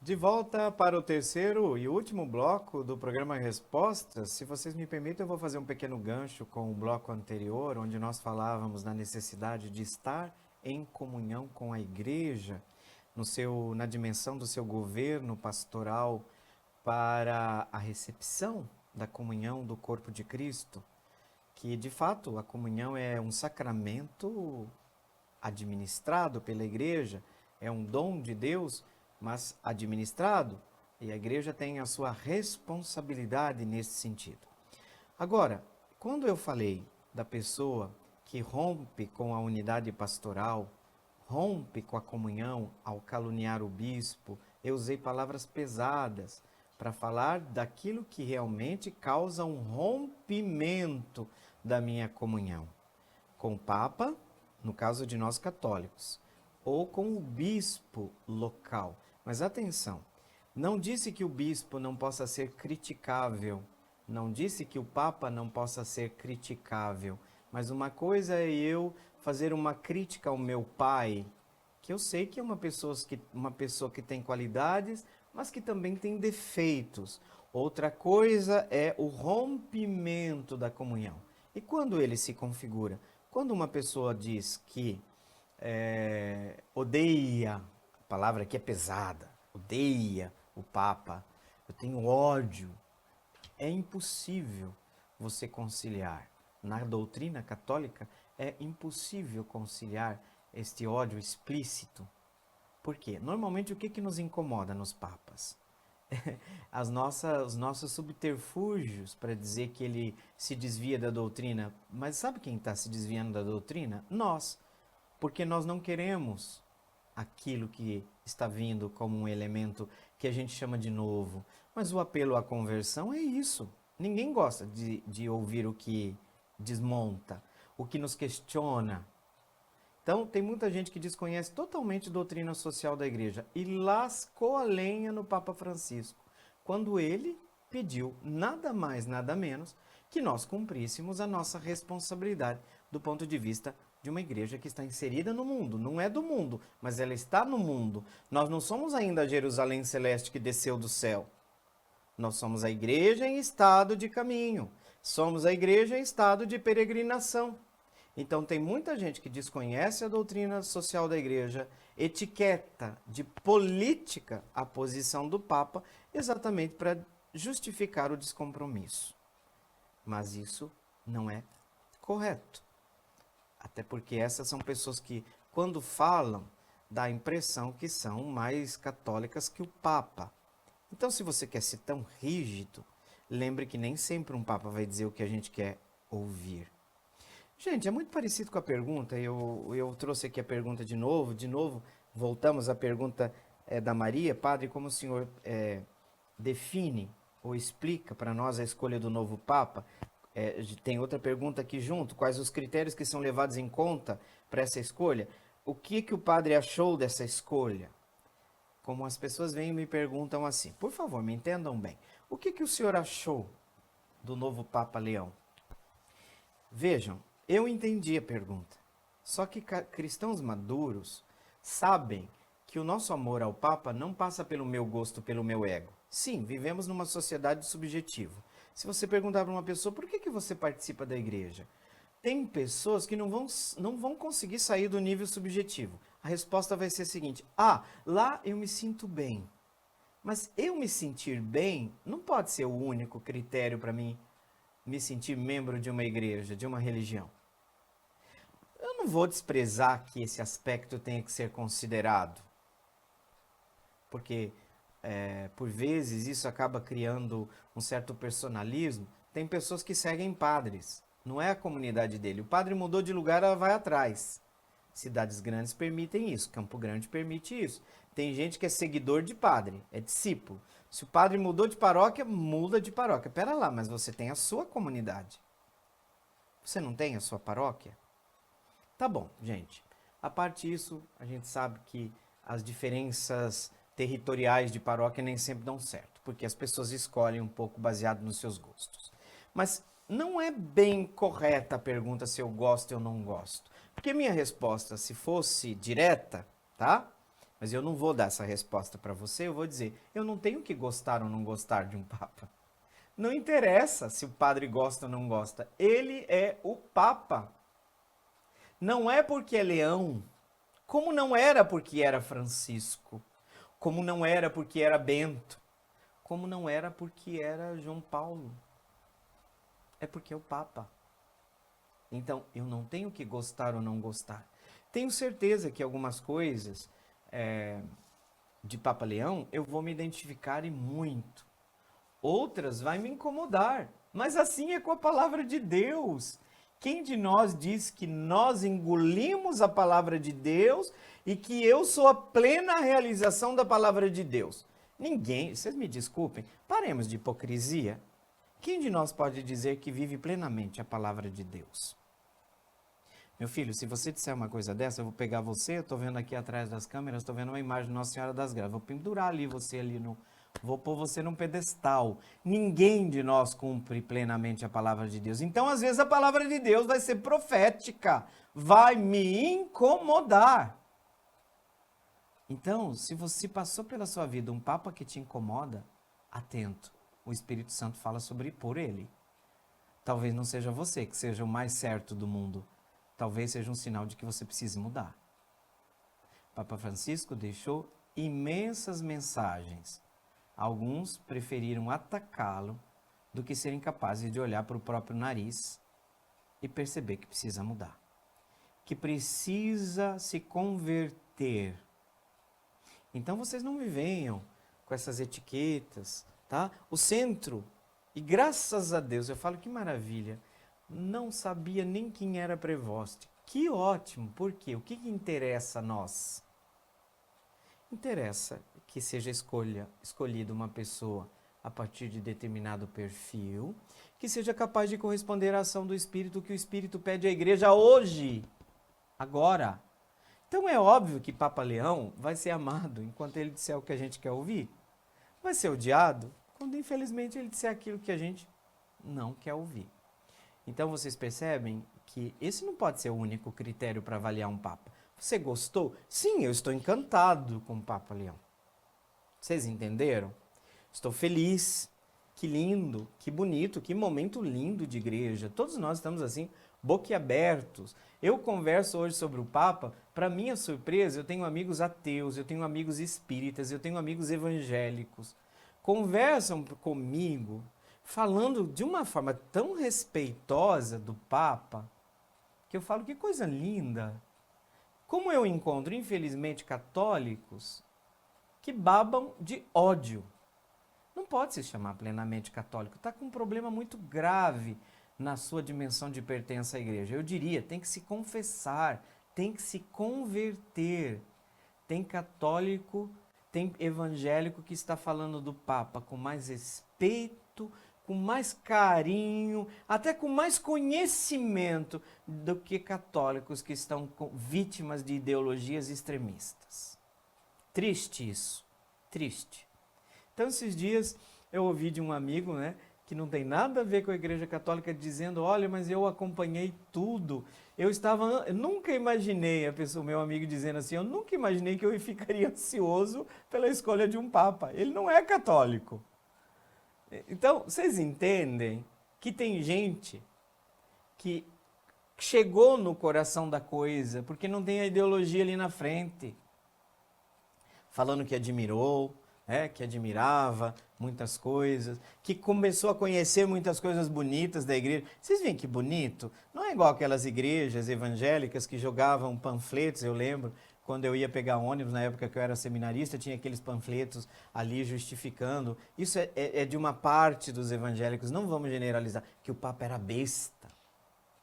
De volta para o terceiro e último bloco do programa Respostas. Se vocês me permitem, eu vou fazer um pequeno gancho com o bloco anterior, onde nós falávamos da necessidade de estar em comunhão com a igreja, na dimensão do seu governo pastoral para a recepção da comunhão do corpo de Cristo, que de fato a comunhão é um sacramento administrado pela igreja, é um dom de Deus, mas administrado, e a igreja tem a sua responsabilidade nesse sentido. Agora, quando eu falei da pessoa que rompe com a unidade pastoral, rompe com a comunhão ao caluniar o bispo, eu usei palavras pesadas para falar daquilo que realmente causa um rompimento da minha comunhão com o Papa, no caso de nós católicos, ou com o bispo local. Mas atenção, não disse que o bispo não possa ser criticável, não disse que o Papa não possa ser criticável, mas uma coisa é eu fazer uma crítica ao meu pai, que eu sei que é uma pessoa que tem qualidades, mas que também tem defeitos. Outra coisa é o rompimento da comunhão. E quando ele se configura? Quando uma pessoa diz que odeia, a palavra aqui é pesada, odeia o Papa, eu tenho ódio, é impossível você conciliar. Na doutrina católica é impossível conciliar este ódio explícito. Por quê? Normalmente o que nos incomoda nos papas? Os nossos subterfúgios para dizer que ele se desvia da doutrina. Mas sabe quem está se desviando da doutrina? Nós. Porque nós não queremos aquilo que está vindo como um elemento que a gente chama de novo. Mas o apelo à conversão é isso. Ninguém gosta de ouvir o que desmonta, o que nos questiona. Então, tem muita gente que desconhece totalmente a doutrina social da igreja e lascou a lenha no Papa Francisco, quando ele pediu nada mais, nada menos que nós cumpríssemos a nossa responsabilidade do ponto de vista de uma igreja que está inserida no mundo. Não é do mundo, mas ela está no mundo. Nós não somos ainda a Jerusalém Celeste que desceu do céu. Nós somos a igreja em estado de caminho. Somos a igreja em estado de peregrinação. Então tem muita gente que desconhece a doutrina social da igreja, etiqueta de política a posição do Papa, exatamente para justificar o descompromisso. Mas isso não é correto. Até porque essas são pessoas que, quando falam, dá a impressão que são mais católicas que o Papa. Então, se você quer ser tão rígido, lembre que nem sempre um Papa vai dizer o que a gente quer ouvir. Gente, é muito parecido com a pergunta, eu trouxe aqui a pergunta de novo, voltamos à pergunta da Maria. Padre, como o senhor define ou explica para nós a escolha do novo Papa? Tem outra pergunta aqui junto, quais os critérios que são levados em conta para essa escolha? O que o padre achou dessa escolha? Como as pessoas vêm e me perguntam assim, por favor, me entendam bem, o que o senhor achou do novo Papa Leão? Vejam, eu entendi a pergunta, só que cristãos maduros sabem que o nosso amor ao Papa não passa pelo meu gosto, pelo meu ego. Sim, vivemos numa sociedade subjetiva. Se você perguntar para uma pessoa, por que você participa da igreja? Tem pessoas que não vão conseguir sair do nível subjetivo. A resposta vai ser a seguinte, lá eu me sinto bem. Mas eu me sentir bem não pode ser o único critério para mim me sentir membro de uma igreja, de uma religião. Eu não vou desprezar que esse aspecto tenha que ser considerado, porque por vezes isso acaba criando um certo personalismo. Tem pessoas que seguem padres, não é a comunidade dele. O padre mudou de lugar, ela vai atrás. Cidades grandes permitem isso, Campo Grande permite isso. Tem gente que é seguidor de padre, é discípulo. Se o padre mudou de paróquia, muda de paróquia. Pera lá, mas você tem a sua comunidade. Você não tem a sua paróquia? Tá bom, gente. A parte disso, a gente sabe que as diferenças territoriais de paróquia nem sempre dão certo, porque as pessoas escolhem um pouco baseado nos seus gostos. Mas não é bem correta a pergunta se eu gosto ou não gosto. Porque minha resposta, se fosse direta, tá? Mas eu não vou dar essa resposta para você, eu vou dizer, eu não tenho que gostar ou não gostar de um papa. Não interessa se o padre gosta ou não gosta, ele é o papa. Não é porque é Leão, como não era porque era Francisco, como não era porque era Bento, como não era porque era João Paulo. É porque é o papa. Então, eu não tenho que gostar ou não gostar. Tenho certeza que algumas coisas de Papa Leão eu vou me identificar e muito. Outras vai me incomodar. Mas assim é com a palavra de Deus. Quem de nós diz que nós engolimos a palavra de Deus e que eu sou a plena realização da palavra de Deus? Ninguém. Vocês me desculpem. Paremos de hipocrisia. Quem de nós pode dizer que vive plenamente a palavra de Deus? Meu filho, se você disser uma coisa dessa, eu vou pegar você, eu estou vendo aqui atrás das câmeras, estou vendo uma imagem de Nossa Senhora das Graças, vou pendurar ali você ali no... Vou pôr você num pedestal. Ninguém de nós cumpre plenamente a palavra de Deus. Então, às vezes, a palavra de Deus vai ser profética, vai me incomodar. Então, se você passou pela sua vida um papa que te incomoda, atento. O Espírito Santo fala por ele. Talvez não seja você que seja o mais certo do mundo. Talvez seja um sinal de que você precise mudar. Papa Francisco deixou imensas mensagens. Alguns preferiram atacá-lo do que serem capazes de olhar para o próprio nariz e perceber que precisa mudar. Que precisa se converter. Então vocês não me venham com essas etiquetas, tá? O centro, e graças a Deus, eu falo que maravilha, não sabia nem quem era Prevost. Que ótimo, por quê? O que interessa a nós? Interessa que seja escolhida uma pessoa a partir de determinado perfil, que seja capaz de corresponder à ação do Espírito, que o Espírito pede à igreja hoje, agora. Então é óbvio que Papa Leão vai ser amado enquanto ele disser o que a gente quer ouvir. Vai ser odiado quando infelizmente ele disser aquilo que a gente não quer ouvir. Então vocês percebem que esse não pode ser o único critério para avaliar um Papa. Você gostou? Sim, eu estou encantado com o Papa Leão. Vocês entenderam? Estou feliz. Que lindo, que bonito, que momento lindo de igreja. Todos nós estamos assim, boquiabertos. Eu converso hoje sobre o Papa, para minha surpresa, eu tenho amigos ateus, eu tenho amigos espíritas, eu tenho amigos evangélicos. Conversam comigo, falando de uma forma tão respeitosa do Papa, que eu falo, que coisa linda. Como eu encontro, infelizmente, católicos que babam de ódio. Não pode se chamar plenamente católico, está com um problema muito grave na sua dimensão de pertença à igreja. Eu diria, tem que se confessar, tem que se converter. Tem católico, tem evangélico que está falando do Papa com mais respeito, com mais carinho, até com mais conhecimento do que católicos que estão vítimas de ideologias extremistas. Triste isso, triste. Então, esses dias eu ouvi de um amigo, né, que não tem nada a ver com a Igreja Católica, dizendo, olha, mas eu acompanhei tudo. Eu nunca imaginei, meu amigo dizendo assim, eu nunca imaginei que eu ficaria ansioso pela escolha de um Papa. Ele não é católico. Então, vocês entendem que tem gente que chegou no coração da coisa, porque não tem a ideologia ali na frente. Falando que admirou, que admirava muitas coisas, que começou a conhecer muitas coisas bonitas da igreja. Vocês veem que bonito? Não é igual aquelas igrejas evangélicas que jogavam panfletos, eu lembro, quando eu ia pegar ônibus, na época que eu era seminarista, tinha aqueles panfletos ali justificando. Isso é de uma parte dos evangélicos, não vamos generalizar, que o Papa era besta,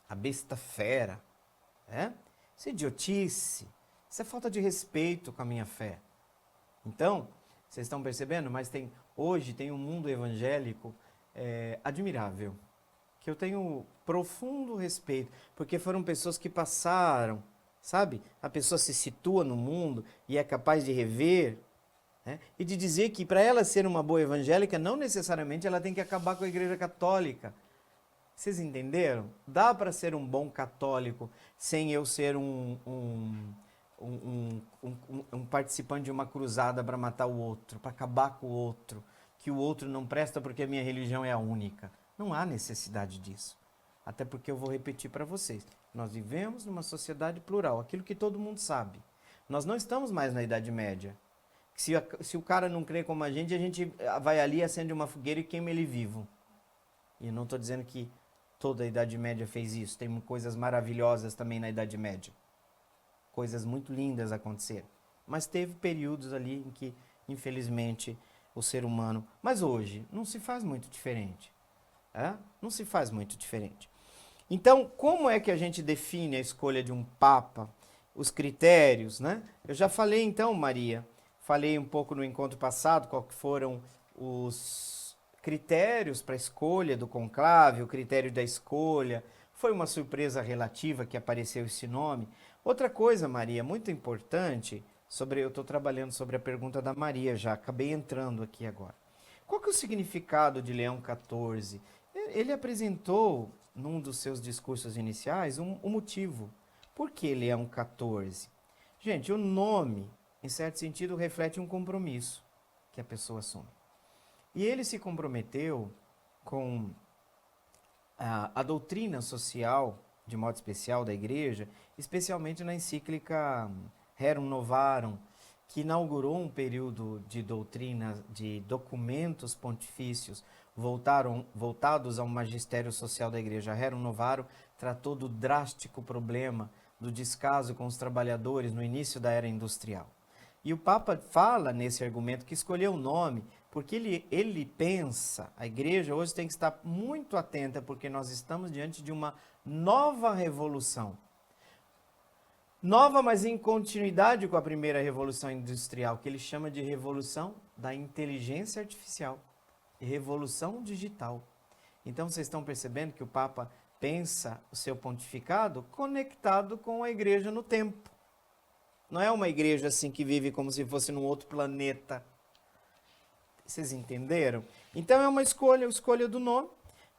a besta fera. Isso é idiotice, isso é falta de respeito com a minha fé. Então, vocês estão percebendo? Mas hoje tem um mundo evangélico admirável, que eu tenho profundo respeito, porque foram pessoas que passaram, sabe? A pessoa se situa no mundo e é capaz de rever, e de dizer que para ela ser uma boa evangélica, não necessariamente ela tem que acabar com a Igreja Católica. Vocês entenderam? Dá para ser um bom católico sem eu ser um participante de uma cruzada para matar o outro, para acabar com o outro, que o outro não presta porque a minha religião é a única. Não há necessidade disso. Até porque eu vou repetir para vocês. Nós vivemos numa sociedade plural, aquilo que todo mundo sabe. Nós não estamos mais na Idade Média. Se o cara não crê como a gente vai ali, acende uma fogueira e queima ele vivo. E eu não estou dizendo que toda a Idade Média fez isso. Tem coisas maravilhosas também na Idade Média. Coisas muito lindas aconteceram. Mas teve períodos ali em que, infelizmente, o ser humano... Mas hoje, não se faz muito diferente. Não se faz muito diferente. Então, como é que a gente define a escolha de um Papa? Os critérios, né? Eu já falei então, Maria, falei um pouco no encontro passado, qual que foram os critérios para a escolha do conclave, o critério da escolha. Foi uma surpresa relativa que apareceu esse nome. Outra coisa, Maria, muito importante, eu estou trabalhando sobre a pergunta da Maria já, acabei entrando aqui agora. Qual que é o significado de Leão XIV? Ele apresentou, num dos seus discursos iniciais, um motivo. Por que Leão XIV? Gente, o nome, em certo sentido, reflete um compromisso que a pessoa assume. E ele se comprometeu com a doutrina social, de modo especial, da Igreja, especialmente na encíclica Rerum Novarum, que inaugurou um período de doutrina, de documentos pontifícios voltados ao magistério social da Igreja. Rerum Novarum tratou do drástico problema do descaso com os trabalhadores no início da era industrial. E o Papa fala nesse argumento que escolheu o nome porque ele pensa, a Igreja hoje tem que estar muito atenta porque nós estamos diante de uma nova revolução. Nova, mas em continuidade com a primeira revolução industrial, que ele chama de revolução da inteligência artificial e revolução digital. Então vocês estão percebendo que o Papa pensa o seu pontificado conectado com a Igreja no tempo. Não é uma igreja assim que vive como se fosse num outro planeta. Vocês entenderam? Então é uma escolha do nome,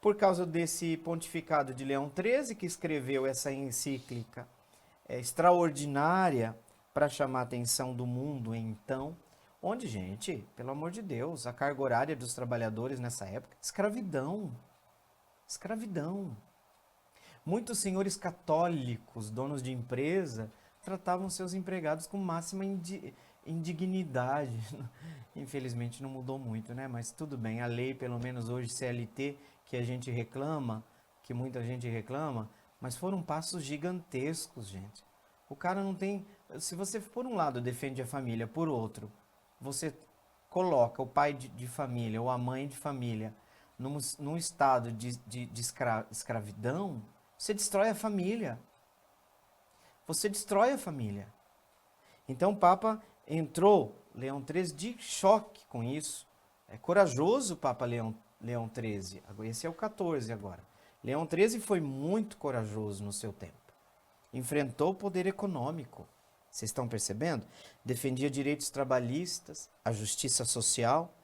por causa desse pontificado de Leão XIII, que escreveu essa encíclica extraordinária para chamar a atenção do mundo então, onde, gente, pelo amor de Deus, a carga horária dos trabalhadores nessa época, escravidão. Escravidão. Muitos senhores católicos, donos de empresa, tratavam seus empregados com máxima indignidade. Infelizmente não mudou muito, né? Mas tudo bem, a lei, pelo menos hoje, CLT, que a gente reclama, que muita gente reclama, mas foram passos gigantescos, gente. O cara não tem... Se você, por um lado, defende a família, por outro, você coloca o pai de família ou a mãe de família num estado de escravidão, você destrói a família. Você destrói a família. Então o Papa entrou, Leão XIII, de choque com isso. É corajoso o Papa Leão XIII. Esse é o 14 agora. Leão XIII foi muito corajoso no seu tempo. Enfrentou o poder econômico. Vocês estão percebendo? Defendia direitos trabalhistas, a justiça social.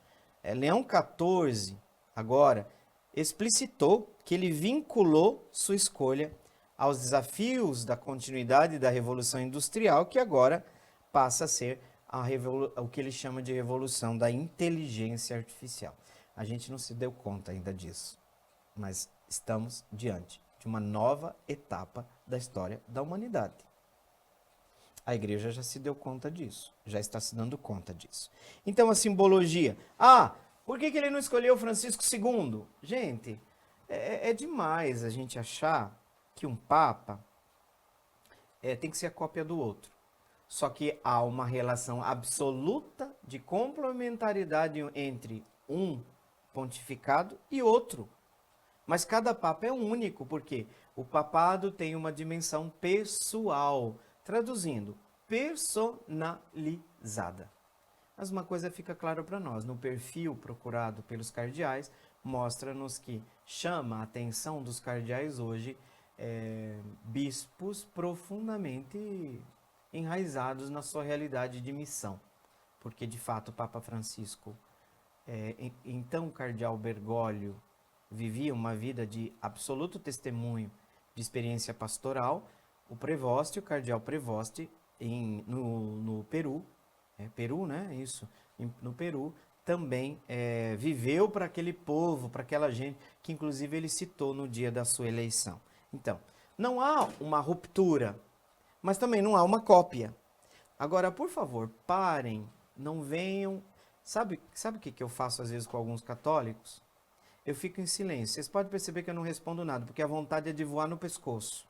Leão XIV, agora, explicitou que ele vinculou sua escolha aos desafios da continuidade da Revolução Industrial, que agora passa a ser o que ele chama de Revolução da Inteligência Artificial. A gente não se deu conta ainda disso, mas estamos diante de uma nova etapa da história da humanidade. A igreja já se deu conta disso, já está se dando conta disso. Então a simbologia. Por que ele não escolheu Francisco II? Gente, é demais a gente achar que um papa tem que ser a cópia do outro. Só que há uma relação absoluta de complementaridade entre um pontificado e outro. Mas cada papa é único, porque o papado tem uma dimensão pessoal, traduzindo, personalizada. Mas uma coisa fica clara para nós, no perfil procurado pelos cardeais, mostra-nos que chama a atenção dos cardeais hoje bispos profundamente enraizados na sua realidade de missão. Porque, de fato, o Papa Francisco, então cardeal Bergoglio, vivia uma vida de absoluto testemunho de experiência pastoral. O Prevost, o cardeal Prevost, no Peru, Peru, né? Isso, no Peru, também viveu para aquele povo, para aquela gente, que inclusive ele citou no dia da sua eleição. Então, não há uma ruptura, mas também não há uma cópia. Agora, por favor, parem, não venham... Sabe o que eu faço às vezes com alguns católicos? Eu fico em silêncio. Vocês podem perceber que eu não respondo nada, porque a vontade é de voar no pescoço.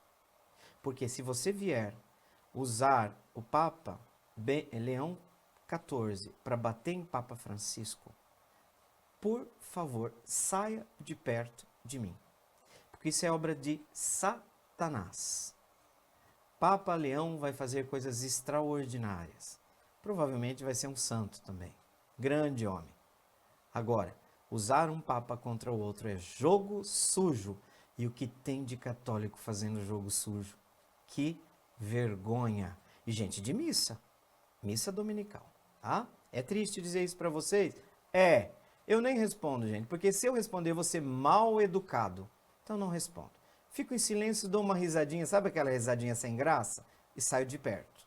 Porque se você vier usar o Papa Leão XIV para bater em Papa Francisco, por favor, saia de perto de mim. Porque isso é obra de Satanás. Papa Leão vai fazer coisas extraordinárias. Provavelmente vai ser um santo também. Grande homem. Agora, usar um papa contra o outro é jogo sujo. E o que tem de católico fazendo jogo sujo? Que vergonha. E gente de missa. Missa dominical. Tá? É triste dizer isso para vocês? Eu nem respondo, gente. Porque se eu responder, eu vou ser mal educado. Então não respondo. Fico em silêncio, dou uma risadinha. Sabe aquela risadinha sem graça? E saio de perto.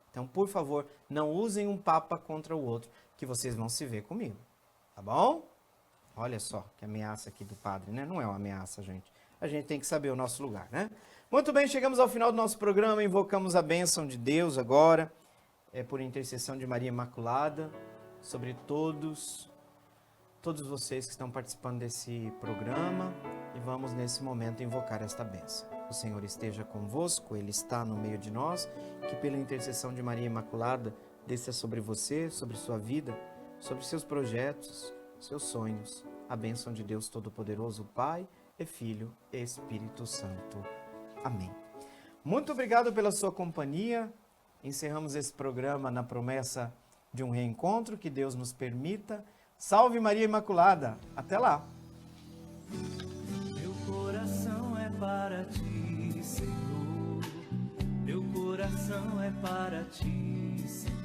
Então, por favor, não usem um papa contra o outro, que vocês vão se ver comigo. Tá bom? Olha só que ameaça aqui do padre, né? Não é uma ameaça, gente. A gente tem que saber o nosso lugar, né? Muito bem, chegamos ao final do nosso programa. Invocamos a bênção de Deus agora, por intercessão de Maria Imaculada, sobre todos vocês que estão participando desse programa. E vamos, nesse momento, invocar esta bênção. O Senhor esteja convosco, Ele está no meio de nós. Que pela intercessão de Maria Imaculada, desça sobre você, sobre sua vida, sobre seus projetos, seus sonhos, a bênção de Deus Todo-Poderoso, Pai, e Filho e Espírito Santo. Amém. Muito obrigado pela sua companhia. Encerramos esse programa na promessa de um reencontro, que Deus nos permita. Salve Maria Imaculada! Até lá! Meu coração é para ti, Senhor. Meu coração é para ti, Senhor.